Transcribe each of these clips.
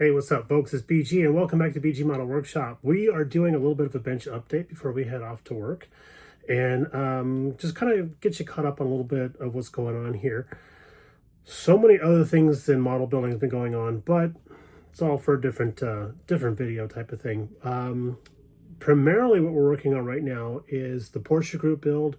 Hey, what's up, folks? It's BG, and welcome back to BG Model Workshop. We are doing a little bit of a bench update before we head off to work, and just kind of get you caught up on a little bit of what's going on here. So many other things than model building has been going on, but it's all for a different video type of thing. Primarily, what we're working on right now is the Porsche Group build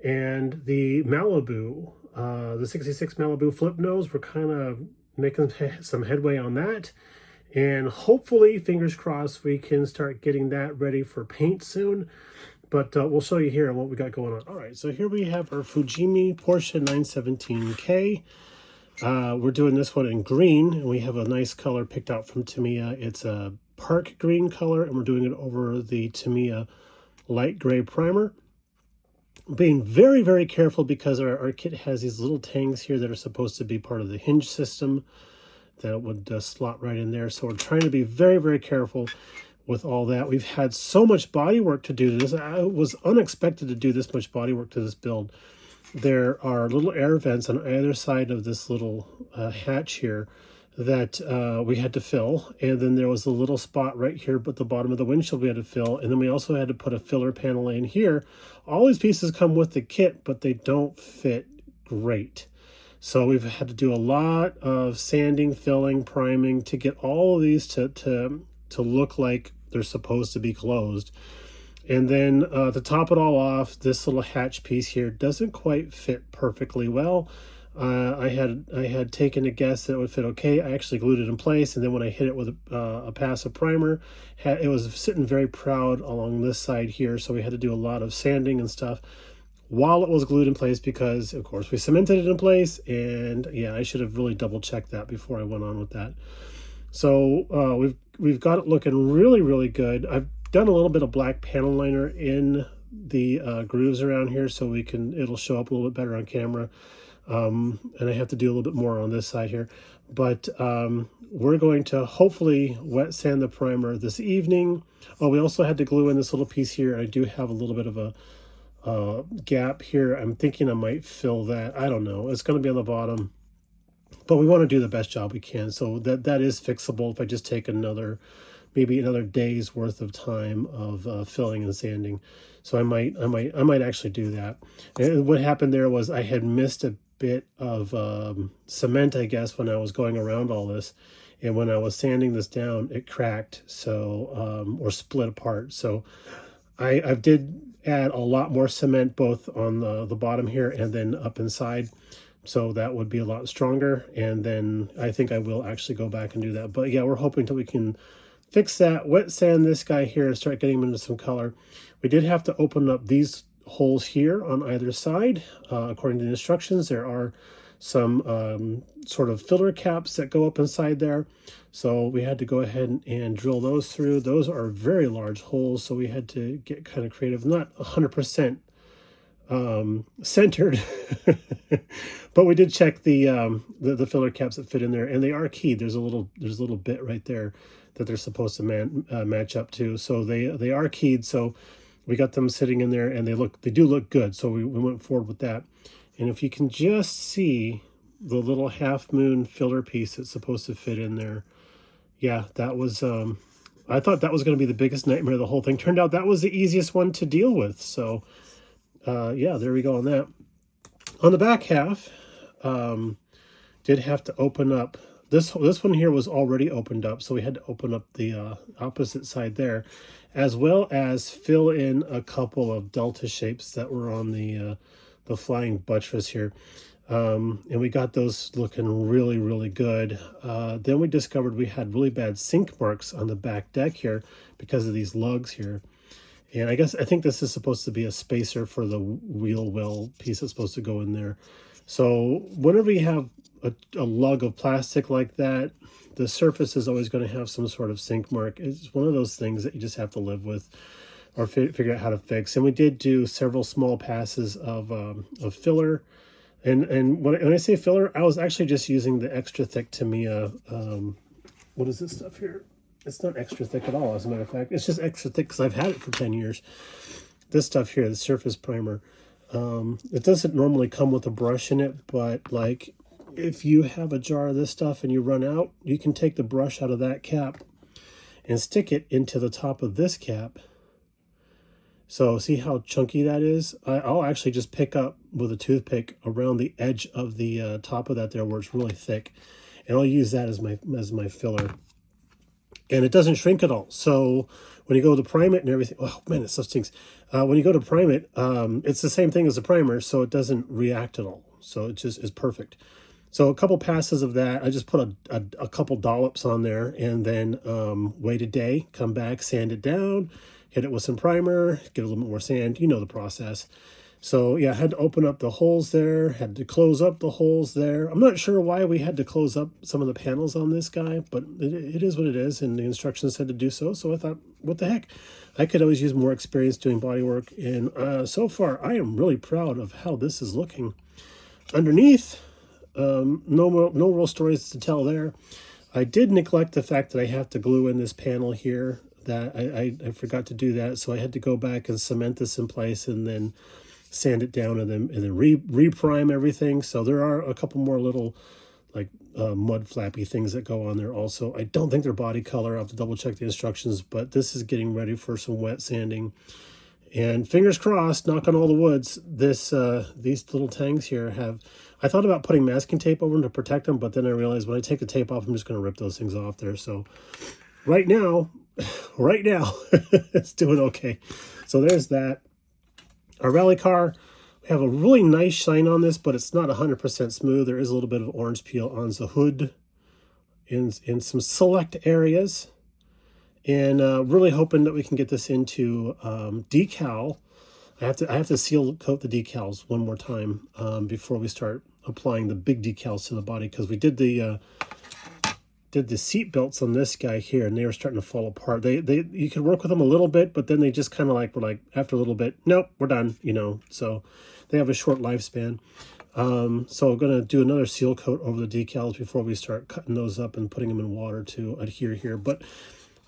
and the Malibu, the '66 Malibu flip nose. We're kind of making some headway on that, and hopefully, fingers crossed, we can start getting that ready for paint soon. But we'll show you here what we got going on. All right, so here we have our Fijimi Porsche 917K. We're doing this one in green, and we have a nice color picked out from Tamiya. It's a park green color, and we're doing it over the Tamiya light gray primer. Being very, very careful because our kit has these little tangs here that are supposed to be part of the hinge system that would slot right in there. So we're trying to be very, very careful with all that. We've had so much body work to do this. I was unexpected to do this much body work to this build. There are little air vents on either side of this little hatch here that we had to fill, and then there was a little spot right here at the bottom of the windshield we had to fill, and then we also had to put a filler panel in here. All these pieces come with the kit, but they don't fit great, so we've had to do a lot of sanding, filling, priming to get all of these to look like they're supposed to be closed. And then to top it all off, this little hatch piece here doesn't quite fit perfectly well. I had taken a guess that it would fit okay. I actually glued it in place, and then when I hit it with a passive primer, it was sitting very proud along this side here, so we had to do a lot of sanding and stuff while it was glued in place because, of course, we cemented it in place, and yeah, I should have really double-checked that before I went on with that. So we've got it looking really, really good. I've done a little bit of black panel liner in the grooves around here so it'll show up a little bit better on camera. And I have to do a little bit more on this side here, but we're going to hopefully wet sand the primer this evening. Oh, we also had to glue in this little piece here. I do have a little bit of a gap here. I'm thinking I might fill that. I don't know. It's going to be on the bottom, but we want to do the best job we can. So that is fixable if I just take maybe another day's worth of time of filling and sanding. So I might actually do that. And what happened there was I had missed a bit of cement, I guess, when I was going around all this, and when I was sanding this down, it cracked, so or split apart. So I did add a lot more cement both on the bottom here and then up inside, so that would be a lot stronger. And then I think I will actually go back and do that. But yeah, we're hoping that we can fix that, wet sand this guy here, and start getting him into some color. We did have to open up these holes here on either side. According to the instructions, there are some sort of filler caps that go up inside there. So we had to go ahead and drill those through. Those are very large holes, so we had to get kind of creative. Not 100% centered, but we did check the filler caps that fit in there, and they are keyed. There's a little bit right there that they're supposed to match up to. So they are keyed. So we got them sitting in there, and they do look good. So we went forward with that. And if you can just see the little half moon filler piece that's supposed to fit in there, yeah, that was I thought that was going to be the biggest nightmare of the whole thing. Turned out that was the easiest one to deal with. So yeah, there we go on that. On the back half, did have to open up. This one here was already opened up, so we had to open up the opposite side there, as well as fill in a couple of delta shapes that were on the flying buttress here. And we got those looking really, really good. Then we discovered we had really bad sink marks on the back deck here because of these lugs here. And I think this is supposed to be a spacer for the wheel well piece that's supposed to go in there. So whenever you have a lug of plastic like that, the surface is always going to have some sort of sink mark. It's one of those things that you just have to live with or figure out how to fix. And we did do several small passes of filler. And when I say filler, I was actually just using the extra thick Tamiya. What is this stuff here? It's not extra thick at all, as a matter of fact. It's just extra thick because I've had it for 10 years. This stuff here, the surface primer. It doesn't normally come with a brush in it, but like if you have a jar of this stuff and you run out, you can take the brush out of that cap and stick it into the top of this cap. So see how chunky that is? I'll actually just pick up with a toothpick around the edge of the top of that there where it's really thick. And I'll use that as my filler. And it doesn't shrink at all. So when you go to prime it and everything, oh man, it stuff stinks. When you go to prime it, it's the same thing as the primer, so it doesn't react at all. So it just is perfect. So a couple passes of that, I just put a couple dollops on there and then wait a day, come back, sand it down, hit it with some primer, get a little bit more sand. You know the process. So yeah, I had to open up the holes there, had to close up the holes there. I'm not sure why we had to close up some of the panels on this guy, but it is what it is, and the instructions said to do so. So I thought, what the heck? I could always use more experience doing body work, and so far I am really proud of how this is looking. Underneath, no real stories to tell there. I did neglect the fact that I have to glue in this panel here. That I forgot to do that, so I had to go back and cement this in place and then sand it down and then re-prime everything. So there are a couple more little like mud flappy things that go on there also. I don't think they're body color. I'll have to double check the instructions, but this is getting ready for some wet sanding. And fingers crossed, knock on all the woods, these little tangs here have, I thought about putting masking tape over them to protect them, but then I realized when I take the tape off, I'm just going to rip those things off there. So right now, it's doing okay. So there's that. Our rally car, we have a really nice shine on this, but it's not 100% smooth. There is a little bit of orange peel on the hood in some select areas. And really hoping that we can get this into decal. I have to seal coat the decals one more time before we start applying the big decals to the body, because we did the seat belts on this guy here, and they were starting to fall apart. You could work with them a little bit, but then they just kind of were like after a little bit, nope, we're done, you know. So they have a short lifespan. So I'm gonna do another seal coat over the decals before we start cutting those up and putting them in water to adhere here. But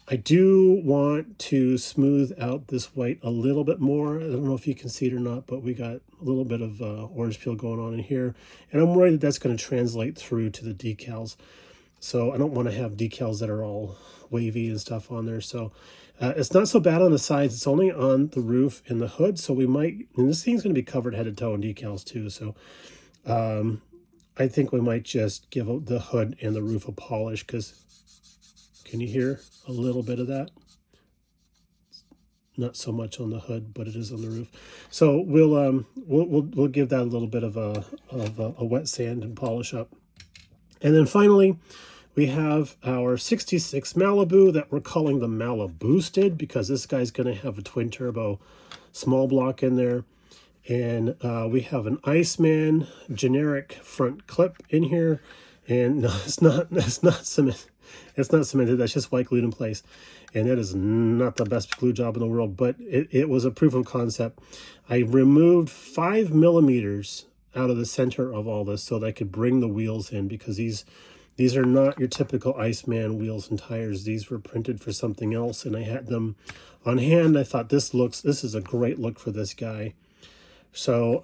I do want to smooth out this white a little bit more. I don't know if you can see it or not, but we got a little bit of orange peel going on in here, and I'm worried that that's going to translate through to the decals. So I don't want to have decals that are all wavy and stuff on there. So it's not so bad on the sides. It's only on the roof and the hood. So we might, and this thing's going to be covered head to toe in decals too. So I think we might just give the hood and the roof a polish, because can you hear a little bit of that? Not so much on the hood, but it is on the roof. So we'll give that a little bit of a wet sand and polish up. And then finally, we have our 66 Malibu that we're calling the Maliboosted, because this guy's going to have a twin turbo small block in there. And we have an Iceman generic front clip in here. And no, it's not cement. It's not cemented. That's just white glued in place. And that is not the best glue job in the world, but it was a proof of concept. I removed 5 millimeters out of the center of all this so that I could bring the wheels in, because these are not your typical Iceman wheels and tires. These were printed for something else, and I had them on hand. I thought this is a great look for this guy. So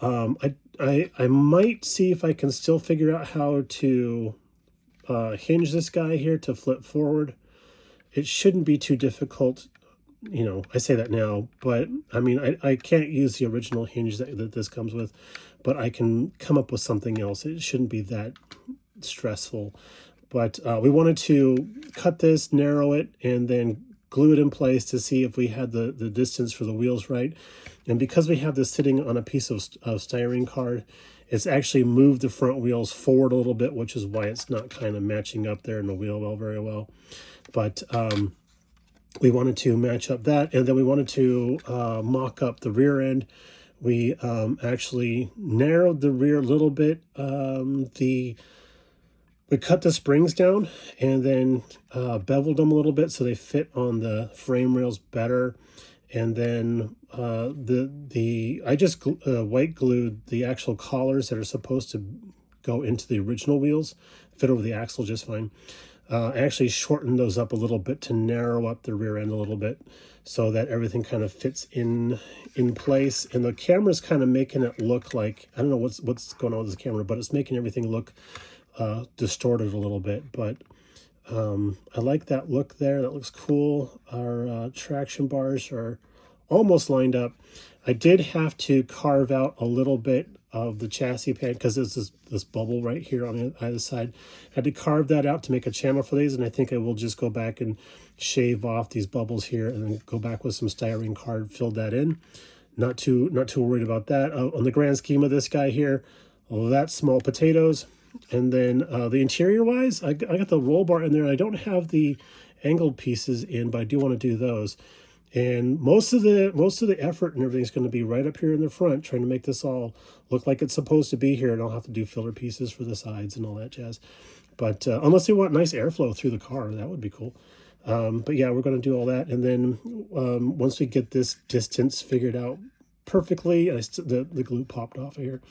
I might see if I can still figure out how to hinge this guy here to flip forward. It shouldn't be too difficult. You know, I say that now, but I mean, I can't use the original hinge that this comes with, but I can come up with something else. It shouldn't be that stressful. But we wanted to cut this, narrow it, and then glue it in place to see if we had the distance for the wheels right. And because we have this sitting on a piece of styrene card, it's actually moved the front wheels forward a little bit, which is why it's not kind of matching up there in the wheel well very well. But we wanted to match up that, and then we wanted to mock up the rear end. We actually narrowed the rear a little bit. We cut the springs down and then beveled them a little bit so they fit on the frame rails better. And then I just white glued the actual collars that are supposed to go into the original wheels, fit over the axle just fine. I actually shortened those up a little bit to narrow up the rear end a little bit so that everything kind of fits in place. And the camera's kind of making it look like, I don't know what's going on with this camera, but it's making everything look distorted a little bit, but I like that look there. That looks cool. Our traction bars are almost lined up. I did have to carve out a little bit of the chassis pad because there's this bubble right here on the either side. I had to carve that out to make a channel for these, and I think I will just go back and shave off these bubbles here and then go back with some styrene card, fill that in. Not too worried about that. On the grand scheme of this guy here, that's small potatoes. And then the interior wise, I got the roll bar in there. I don't have the angled pieces in, but I do want to do those. And most of the effort and everything's going to be right up here in the front, trying to make this all look like it's supposed to be here. And I'll have to do filler pieces for the sides and all that jazz. But unless they want nice airflow through the car, that would be cool. But yeah, we're going to do all that. And then once we get this distance figured out perfectly, the glue popped off of here.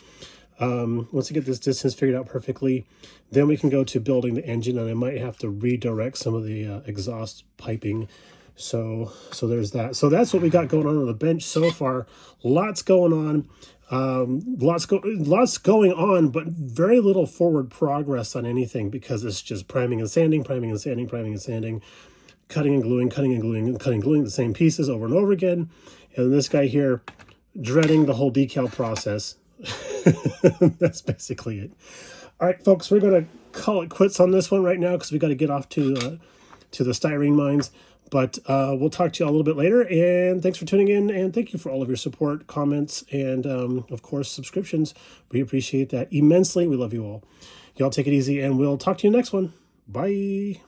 Once we get this distance figured out perfectly, then we can go to building the engine, and I might have to redirect some of the exhaust piping. So there's that. So that's what we got going on the bench so far. Lots going on. Lots going on, but very little forward progress on anything because it's just priming and sanding, priming and sanding, priming and sanding, cutting and gluing, cutting and gluing, and cutting and gluing the same pieces over and over again. And this guy here, dreading the whole decal process. That's basically it. All right, folks, we're going to call it quits on this one right now because we got to get off to the styrene mines. But we'll talk to you all a little bit later. And thanks for tuning in. And thank you for all of your support, comments, and, of course, subscriptions. We appreciate that immensely. We love you all. Y'all take it easy, and we'll talk to you next one. Bye.